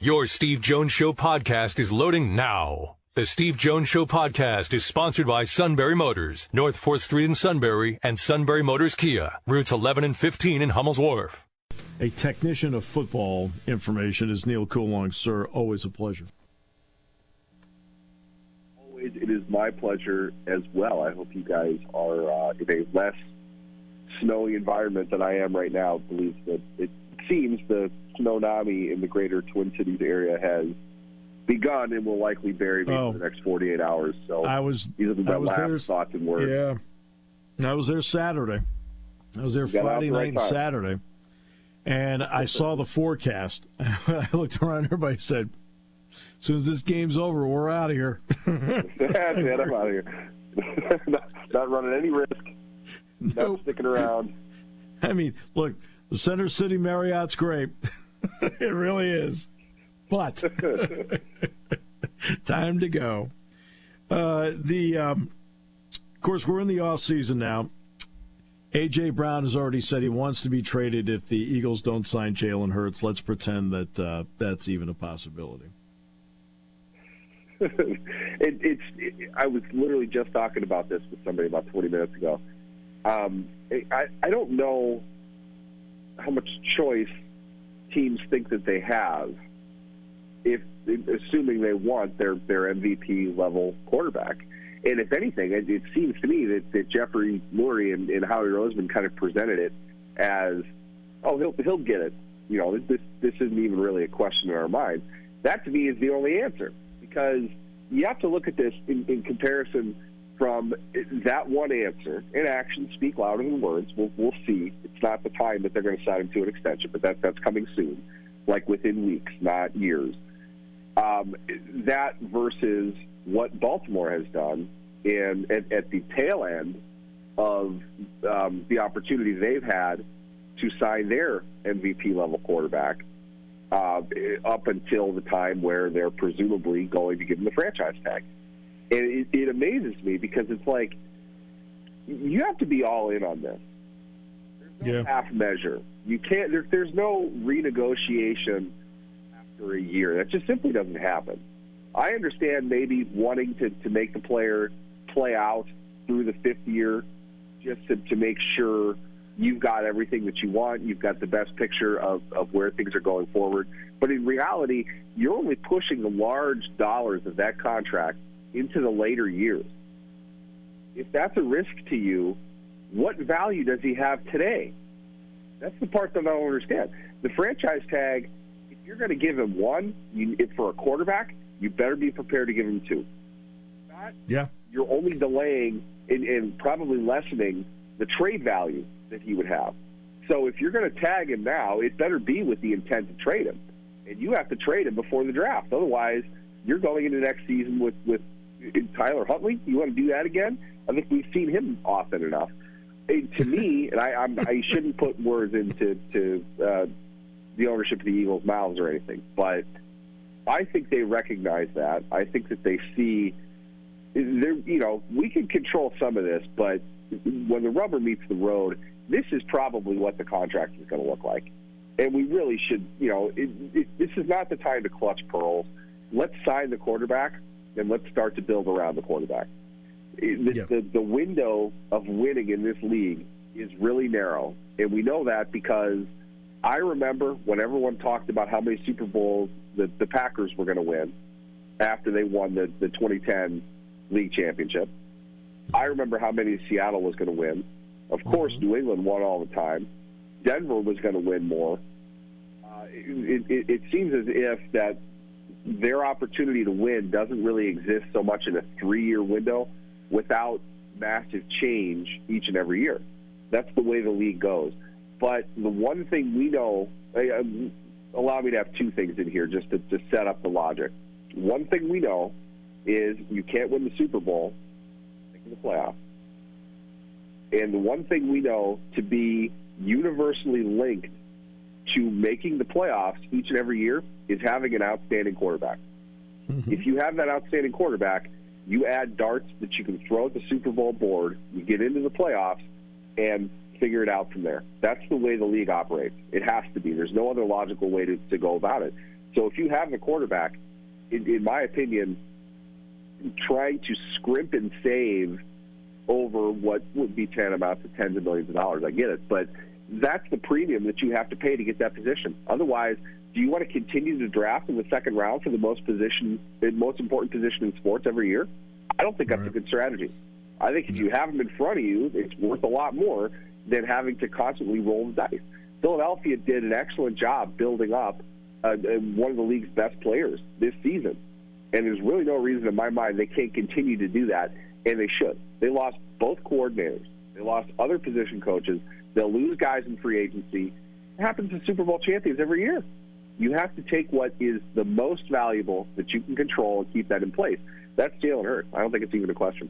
Your Steve Jones Show podcast is loading now. The Steve Jones Show podcast is sponsored by Sunbury Motors, North 4th Street in Sunbury, and Sunbury Motors Kia, routes 11 and 15 in Hummel's Wharf. A technician of football information is Neal Coolong, sir. Always a pleasure. Always, it is my pleasure as well. I hope you guys are in a less snowy environment than I am right now. I believe that it seems the tsunami in the greater Twin Cities area has begun and will likely bury me for the next 48 hours. So these are my last thoughts and words. Yeah, I was there Saturday. I was there Friday night and Saturday, and I saw the forecast. I looked around, everybody said, as soon as this game's over, we're out of here. I'm out of here. Not running any risk. Not sticking around. I mean, look, the Center City Marriott's great. It really is. But time to go. Of course, we're in the off season now. A.J. Brown has already said he wants to be traded if the Eagles don't sign Jalen Hurts. Let's pretend that that's even a possibility. I was literally just talking about this with somebody about 20 minutes ago. I don't know how much choice teams think that they have if assuming they want their MVP level quarterback. And if anything, it seems to me that Jeffrey Lurie and Howie Roseman kind of presented it as, he'll get it. You know, this isn't even really a question in our mind. That to me is the only answer, because you have to look at this in comparison from that one answer. And actions speak louder than words. We'll see. It's not the time that they're going to sign him to an extension, but that's coming soon, like within weeks, not years. That versus what Baltimore has done, and at the tail end of the opportunity they've had to sign their MVP level quarterback up until the time where they're presumably going to give him the franchise tag. And it amazes me, because it's like, you have to be all in on this. There's no half measure. You can't. There's no renegotiation after a year. That just simply doesn't happen. I understand maybe wanting to make the player play out through the fifth year, just to make sure you've got everything that you want. You've got the best picture of where things are going forward. But in reality, you're only pushing the large dollars of that contract into the later years. If that's a risk to you, what value does he have today? That's the part that I don't understand. The franchise tag, if you're going to give him one, for a quarterback, you better be prepared to give him two. You're only delaying and probably lessening the trade value that he would have. So if you're going to tag him now, it better be with the intent to trade him. And you have to trade him before the draft. Otherwise, you're going into next season with Tyler Huntley. You want to do that again? I think we've seen him often enough. To me, and I shouldn't put words into the ownership of the Eagles' mouths or anything, but I think they recognize that. I think that they see, we can control some of this, but when the rubber meets the road, this is probably what the contract is going to look like. And we really should, this is not the time to clutch pearls. Let's sign the quarterback, and let's start to build around the quarterback. The window of winning in this league is really narrow, and we know that because I remember when everyone talked about how many Super Bowls the Packers were going to win after they won the 2010 league championship. I remember how many Seattle was going to win. Of course, New England won all the time. Denver was going to win more. It seems as if that their opportunity to win doesn't really exist so much in a 3-year window without massive change each and every year. That's the way the league goes. But the one thing we know, allow me to have two things in here just to set up the logic. One thing we know is you can't win the Super Bowl making the playoffs. And the one thing we know to be universally linked to making the playoffs each and every year is having an outstanding quarterback. Mm-hmm. If you have that outstanding quarterback, you add darts that you can throw at the Super Bowl board, you get into the playoffs, and figure it out from there. That's the way the league operates. It has to be. There's no other logical way to go about it. So if you have the quarterback, in my opinion, trying to scrimp and save over what would be tantamount to tens of millions of dollars, I get it, but that's the premium that you have to pay to get that position. Otherwise, do you want to continue to draft in the second round for the most important position in sports every year? I don't think that's a good strategy. I think if you have them in front of you, it's worth a lot more than having to constantly roll the dice. Philadelphia did an excellent job building up one of the league's best players this season. And there's really no reason in my mind they can't continue to do that, and they should. They lost both coordinators. They lost other position coaches. They'll lose guys in free agency. It happens to Super Bowl champions every year. You have to take what is the most valuable that you can control and keep that in place. That's Jalen Hurts. I don't think it's even a question.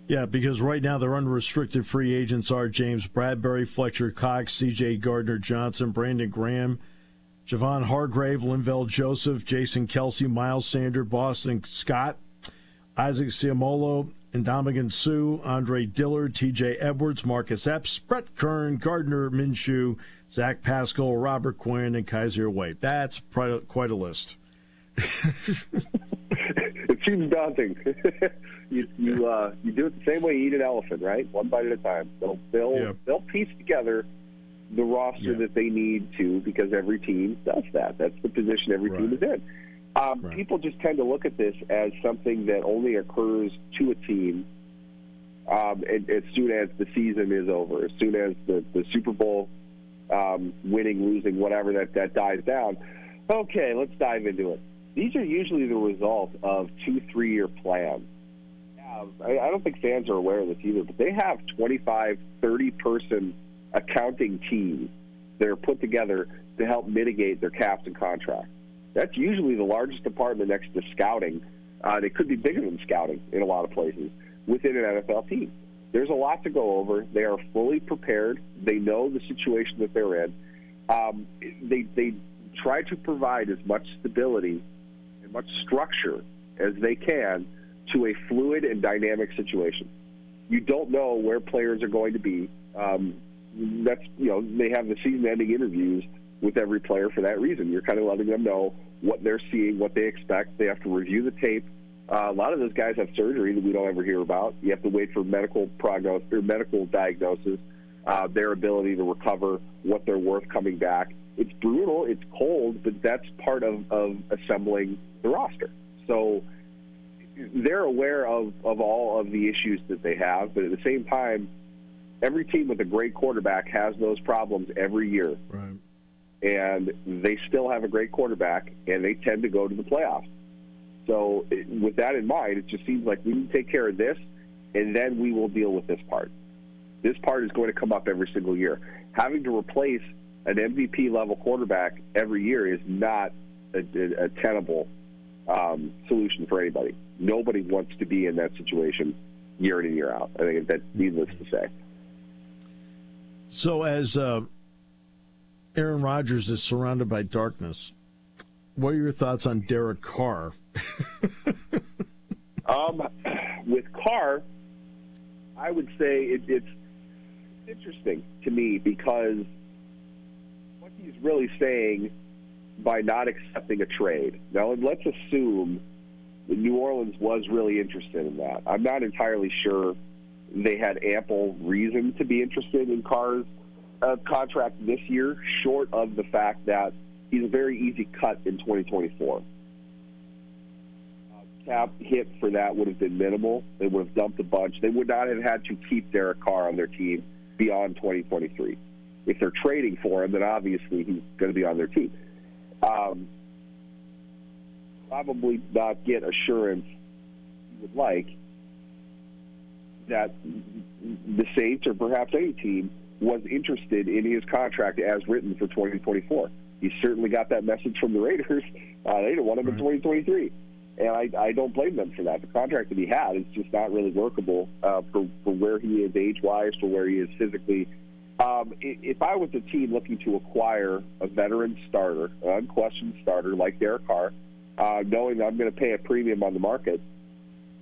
Yeah, because right now their unrestricted free agents are James Bradbury, Fletcher Cox, C.J. Gardner-Johnson, Brandon Graham, Javon Hargrave, Linval Joseph, Jason Kelsey, Miles Sanders, Boston Scott, Isaac Ciamolo, Ndamukong Suh, Andre Dillard, T.J. Edwards, Marcus Epps, Brett Kern, Gardner Minshew, Zach Pascal, Robert Quinn, and Kaiser White. That's quite a list. It seems daunting. You do it the same way you eat an elephant, right? One bite at a time. They'll piece together the roster that they need to, because every team does that. That's the position every team is in. People just tend to look at this as something that only occurs to a team as soon as the season is over, as soon as the Super Bowl winning, losing, whatever, that dies down. Okay, let's dive into it. These are usually the result of 2-3 year plans. I don't think fans are aware of this either, but they have 25, 30-person accounting teams that are put together to help mitigate their caps and contracts. That's usually the largest department next to scouting. It could be bigger than scouting in a lot of places within an NFL team. There's a lot to go over. They are fully prepared. They know the situation that they're in. They try to provide as much stability and much structure as they can to a fluid and dynamic situation. You don't know where players are going to be. They have the season-ending interviews with every player for that reason. You're kind of letting them know what they're seeing, what they expect. They have to review the tape. A lot of those guys have surgery that we don't ever hear about. You have to wait for medical prognosis or medical diagnosis, their ability to recover, what they're worth coming back. It's brutal, it's cold, but that's part of assembling the roster. So they're aware of all of the issues that they have, but at the same time, every team with a great quarterback has those problems every year. Right. And they still have a great quarterback, and they tend to go to the playoffs. So with that in mind, it just seems like we need to take care of this, and then we will deal with this part. This part is going to come up every single year. Having to replace an MVP-level quarterback every year is not a tenable solution for anybody. Nobody wants to be in that situation year in and year out. I think that's needless to say. So as Aaron Rodgers is surrounded by darkness, what are your thoughts on Derek Carr? With Carr, I would say it's interesting to me because what he's really saying by not accepting a trade. Now, let's assume that New Orleans was really interested in that. I'm not entirely sure they had ample reason to be interested in Carr's contract this year, short of the fact that he's a very easy cut in 2024. Cap hit for that would have been minimal. They would have dumped a bunch. They would not have had to keep Derek Carr on their team beyond 2023. If they're trading for him, then obviously he's going to be on their team. Probably not get assurance you would like that the Saints or perhaps any team was interested in his contract as written for 2024. He certainly got that message from the Raiders. They didn't want him in 2023. And I don't blame them for that. The contract that he had is just not really workable for where he is age-wise, for where he is physically. If I was a team looking to acquire a veteran starter, an unquestioned starter like Derek Carr, knowing that I'm going to pay a premium on the market,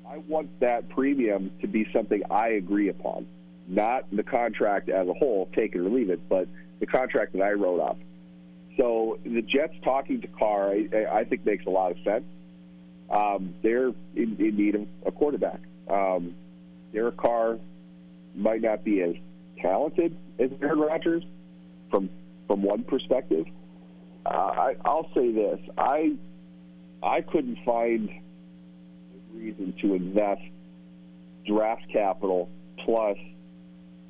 I want that premium to be something I agree upon, not the contract as a whole, take it or leave it, but the contract that I wrote up. So the Jets talking to Carr, I think makes a lot of sense. They're in need of a quarterback. Derek Carr might not be as talented as Aaron Rodgers from one perspective. I'll say this: I couldn't find a reason to invest draft capital plus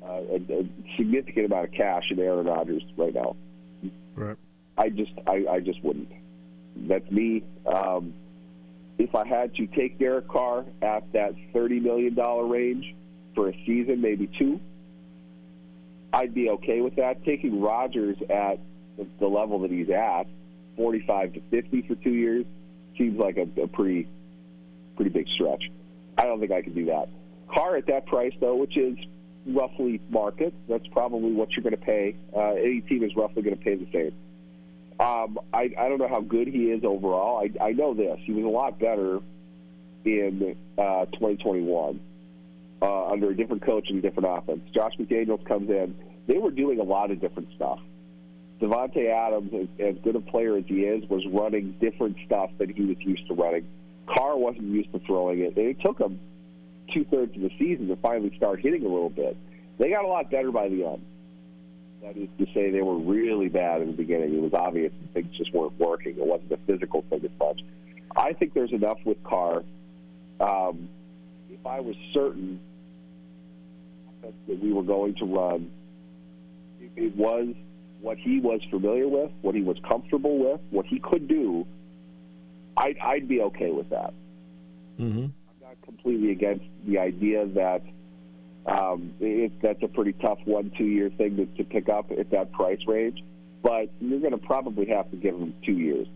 a significant amount of cash in Aaron Rodgers right now. Right. I just wouldn't. That's me. If I had to take Derek Carr at that $30 million range for a season, maybe two, I'd be okay with that. Taking Rodgers at the level that he's at, 45 to 50 for 2 years, seems like a pretty big stretch. I don't think I can do that. Carr at that price, though, which is roughly market, that's probably what you're going to pay. Any team is roughly going to pay the same. I don't know how good he is overall. I know this. He was a lot better in 2021 under a different coach and a different offense. Josh McDaniels comes in. They were doing a lot of different stuff. Devontae Adams, as good a player as he is, was running different stuff than he was used to running. Carr wasn't used to throwing it. And it took him two-thirds of the season to finally start hitting a little bit. They got a lot better by the end. That is to say, they were really bad in the beginning. It was obvious that things just weren't working. It wasn't a physical thing as much. I think there's enough with Carr. If I was certain that we were going to run, it was what he was familiar with, what he was comfortable with, what he could do, I'd be okay with that. Mm-hmm. I'm not completely against the idea that that's a pretty tough 1-2 year thing to pick up at that price range, but you're going to probably have to give him 2 years.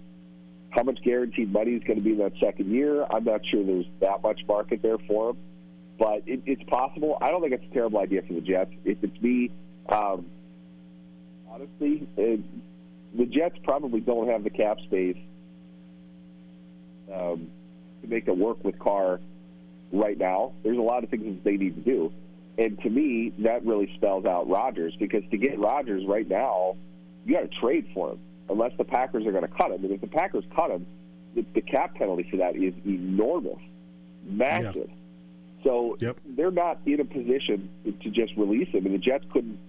How much guaranteed money is going to be in that second year? I'm not sure there's that much market there for him, but it's possible. I don't think it's a terrible idea for the Jets. If it's me, honestly, the Jets probably don't have the cap space to make it work with Carr right now. There's a lot of things that they need to do. And to me, that really spells out Rodgers, because to get Rodgers right now, you got to trade for him, unless the Packers are going to cut him. And if the Packers cut him, the cap penalty for that is enormous, massive. Yeah. So they're not in a position to just release him, and the Jets couldn't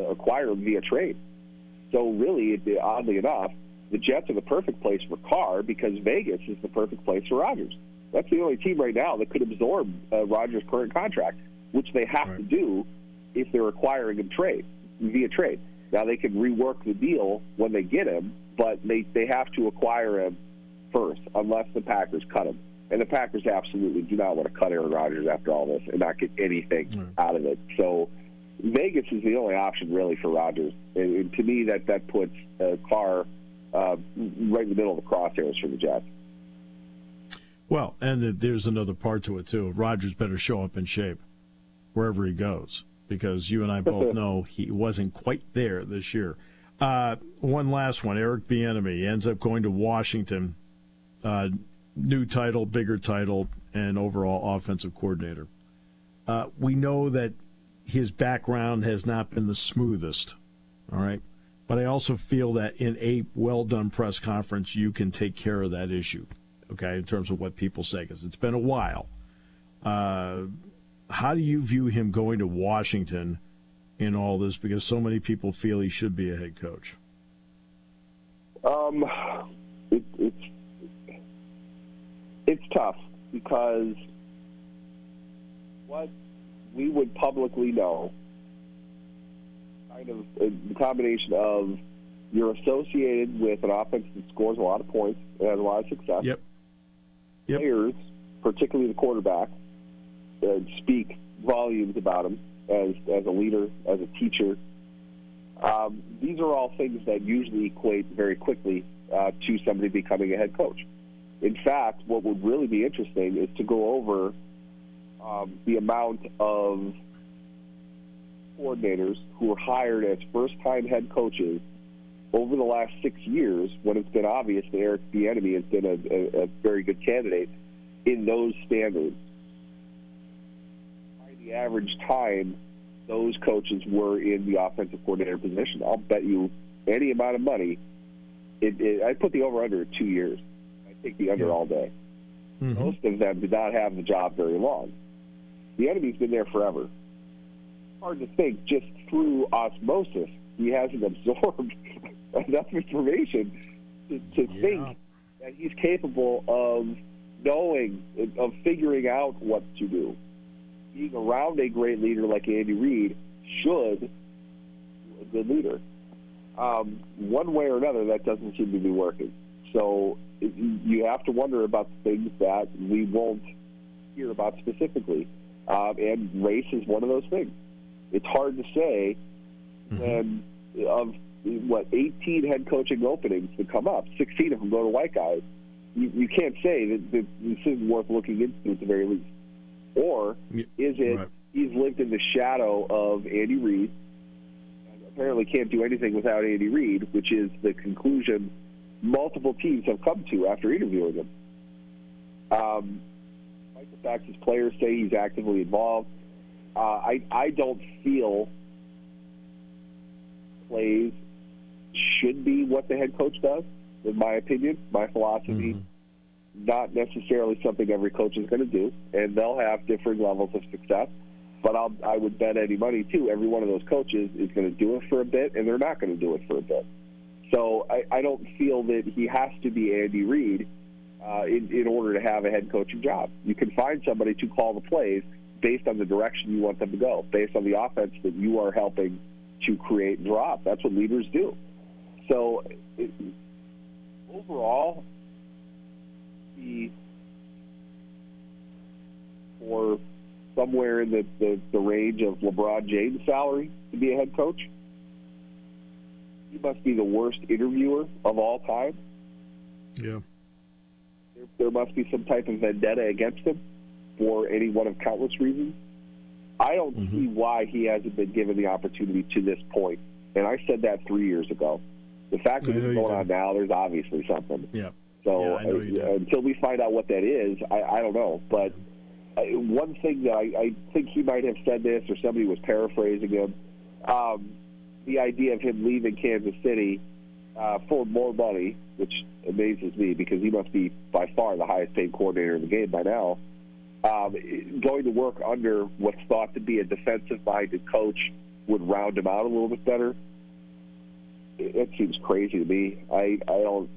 acquire him via trade. So really, oddly enough, the Jets are the perfect place for Carr, because Vegas is the perfect place for Rodgers. That's the only team right now that could absorb Rodgers' current contract, which they have to do if they're acquiring him via trade. Now, they can rework the deal when they get him, but they have to acquire him first, unless the Packers cut him. And the Packers absolutely do not want to cut Aaron Rodgers after all this and not get anything out of it. So Vegas is the only option, really, for Rodgers. And to me, that puts Carr right in the middle of the crosshairs for the Jets. Well, and there's another part to it, too. Rodgers better show up in shape wherever he goes, because you and I both know he wasn't quite there this year. One last one. Eric Bieniemy ends up going to Washington. New title, bigger title, and overall offensive coordinator. We know that his background has not been the smoothest, all right? But I also feel that in a well-done press conference, you can take care of that issue, okay, in terms of what people say, because it's been a while. How do you view him going to Washington in all this, because so many people feel he should be a head coach? It's tough, because what we would publicly know, kind of the combination of you're associated with an offense that scores a lot of points and has a lot of success. Yep. Players, particularly the quarterback, speak volumes about him as a leader, as a teacher. These are all things that usually equate very quickly to somebody becoming a head coach. In fact, what would really be interesting is to go over the amount of coordinators who were hired as first-time head coaches over the last 6 years, when it's been obvious that Eric Bieniemy has been a very good candidate in those standards. By the average time those coaches were in the offensive coordinator position, I'll bet you any amount of money I put the over-under at 2 years. I take the under all day. Mm-hmm. Most of them did not have the job very long. The enemy's been there forever. Hard to think, just through osmosis, he hasn't absorbed enough information to think that he's capable of knowing, of figuring out what to do. Being around a great leader like Andy Reid should be a good leader. One way or another, that doesn't seem to be working. So you have to wonder about the things that we won't hear about specifically. And race is one of those things. It's hard to say when of 18 head coaching openings that come up, 16 of them go to white guys. You can't say that this isn't worth looking into at the very least. Or is it he's lived in the shadow of Andy Reid and apparently can't do anything without Andy Reid, which is the conclusion multiple teams have come to after interviewing him. Despite the fact his players say he's actively involved, I don't feel plays should be what the head coach does, in my opinion, my philosophy. Not necessarily something every coach is going to do, and they'll have different levels of success. But I would bet any money, too, every one of those coaches is going to do it for a bit, and they're not going to do it for a bit. So I don't feel that he has to be Andy Reid in order to have a head coaching job. You can find somebody to call the plays based on the direction you want them to go, based on the offense that you are helping to create and drop. That's what leaders do. So overall, for somewhere in the range of LeBron James' salary to be a head coach, he must be the worst interviewer of all time. Yeah. There must be some type of vendetta against him for any one of countless reasons. I don't see why he hasn't been given the opportunity to this point. And I said that 3 years ago. The fact that it's going on now, there's obviously something. Yeah. So until we find out what that is, I don't know. But one thing that I think he might have said this, or somebody was paraphrasing him, the idea of him leaving Kansas City for more money, which amazes me because he must be by far the highest paid coordinator in the game by now, going to work under what's thought to be a defensive-minded coach would round him out a little bit better. It seems crazy to me. I don't.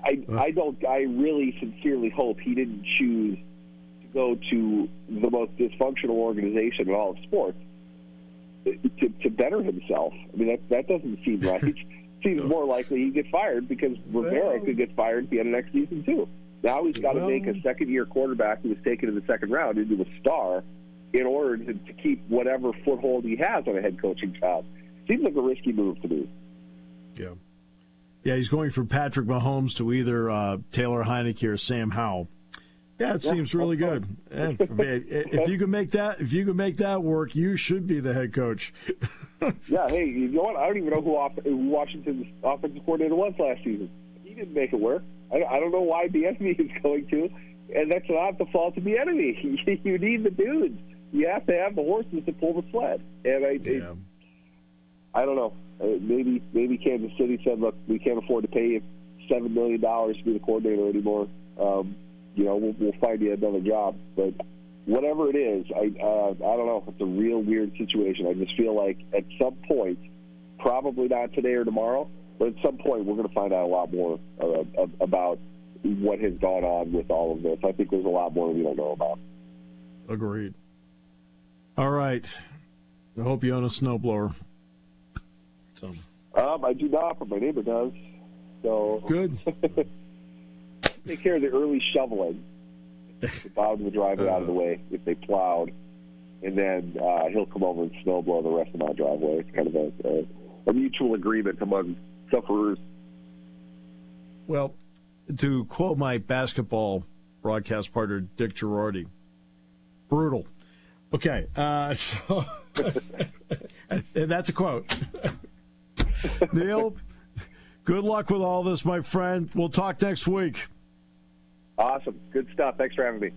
I really sincerely hope he didn't choose to go to the most dysfunctional organization in all of sports to better himself. I mean, that doesn't seem right. It seems more likely he'd get fired because Rivera could get fired at the end of next season too. Now he's got to make a second-year quarterback who was taken in the second round into a star in order to keep whatever foothold he has on a head coaching job. Seems like a risky move to me. Yeah. Yeah, he's going from Patrick Mahomes to either Taylor Heineke or Sam Howell. Yeah, it seems really good. And if you can make that work, you should be the head coach. Yeah, hey, you know what? I don't even know who Washington's offensive coordinator was last season. He didn't make it work. I don't know why the enemy is going to, and that's not the fault of the enemy. You need the dudes. You have to have the horses to pull the sled. And I don't know. Maybe Kansas City said, "Look, we can't afford to pay you $7 million to be the coordinator anymore. We'll find you another job." But whatever it is, I don't know. It's a real weird situation. I just feel like at some point, probably not today or tomorrow, but at some point we're going to find out a lot more about what has gone on with all of this. I think there's a lot more we don't know about. Agreed. All right. I hope you own a snowblower. I do not, but my neighbor does. So good. Take care of the early shoveling. The bottom of the driveway out of the way if they plowed, and then he'll come over and snowblow the rest of my driveway. It's kind of a mutual agreement among sufferers. Well, to quote my basketball broadcast partner Dick Girardi, brutal. Okay, so and that's a quote. Neal, good luck with all this, my friend. We'll talk next week. Awesome. Good stuff. Thanks for having me.